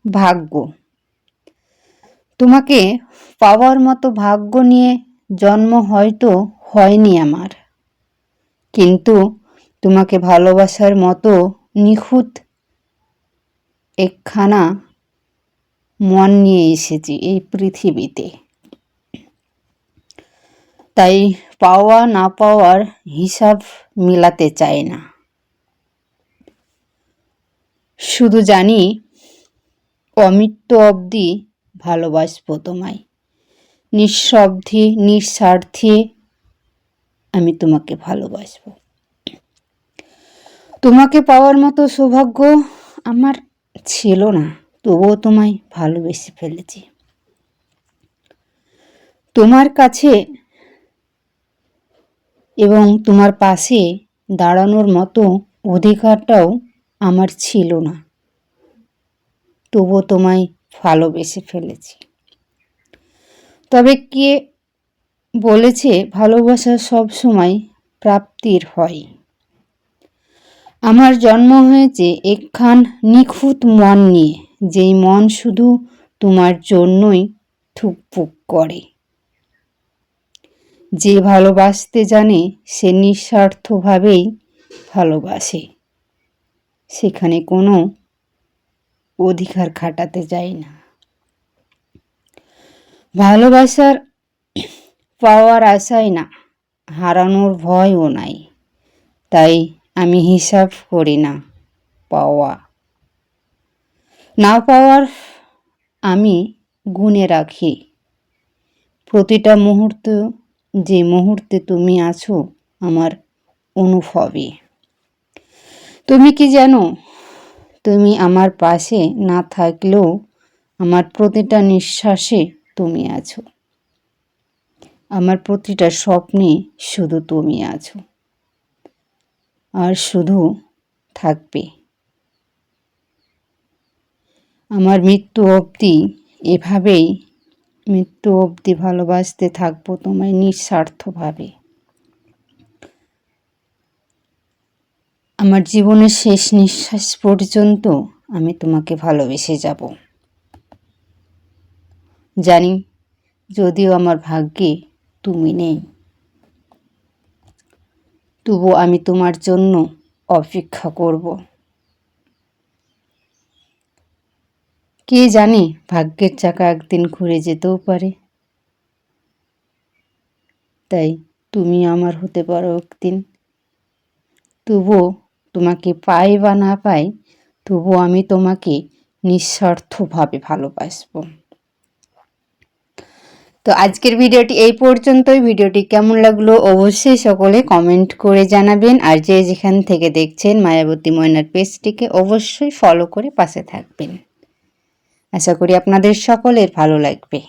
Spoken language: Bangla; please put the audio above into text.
ভাগ্য। তোমাকে পাওয়ার মতো ভাগ্য নিয়ে জন্ম হয়তো হয়নি আমার, কিন্তু তোমাকে ভালোবাসার মতো নিখুঁত একখানা মন নিয়ে এসেছি এই পৃথিবীতে। তাই পাওয়া না পাওয়ার হিসাব মেলাতে চাই না। শুধু জানি অমৃত্যু অবধি ভালোবাসবো তোমায়। নিঃস্বার্থে নিঃস্বার্থে আমি তোমাকে ভালোবাসবো। তোমাকে পাওয়ার মতো সৌভাগ্য আমার ছিল না, তবুও তোমায় ভালোবেসে ফেলেছি। তোমার কাছে এবং তোমার পাশে দাঁড়ানোর মতো অধিকারটাও আমার ছিল না, তবুও তোমায় ভালোবেসে ফেলেছি। তবে কে বলেছে ভালোবাসা সব সময় প্রাপ্তির হয়? আমার জন্ম হয়েছে একখান নিখুঁত মন নিয়ে, যেই মন শুধু তোমার জন্যই থুকপুক করে। যে ভালোবাসতে জানে সে নিঃস্বার্থভাবেই ভালোবাসে, সেখানে কোনো অধিকার খাটাতে যায় না। ভালোবাসার পাওয়ার আশায় না, হারানোর ভয়ও নাই। তাই আমি হিসাব করি না পাওয়া না পাওয়ার, আমি গুণে রাখি প্রতিটা মুহূর্ত, যে মুহূর্তে তুমি আছো আমার অনুভবে। তুমি কি জানো, তুমি আমার পাশে না থাকলেও আমার প্রতিটা নিঃশ্বাসে তুমি আছো, আমার প্রতিটা স্বপ্নে শুধু তুমি আছো, আর শুধু থাকবে। আমার মৃত্যু অবধি এভাবেই, মৃত্যু অবধি ভালোবাসতে থাকবো তোমায় নিঃস্বার্থভাবে। আমার জীবনের শেষ নিঃশ্বাস পর্যন্ত আমি তোমাকে ভালোবেসে যাব। জানি যদিও আমার ভাগ্যে তুমি নেই, তবু আমি তোমার জন্য অপেক্ষা করব। কে জানে, ভাগ্যের চাকা একদিন ঘুরে যেতেও পারে। তাই তুমি আমার হতে পারো একদিন। তবুও তোমাকে পাই বা না পাই, তবুও আমি তোমাকে নিঃস্বার্থভাবে ভালোবাসবো। তো আজকের ভিডিওটি এই পর্যন্তই। ভিডিওটি কেমন লাগলো অবশ্যই সকলে কমেন্ট করে জানাবেন। আর যে যেখান থেকে দেখছেন মায়াবতী ময়নার পেজটিকে অবশ্যই ফলো করে পাশে থাকবেন। আশা করি আপনাদের সকলের ভালো লাগবে।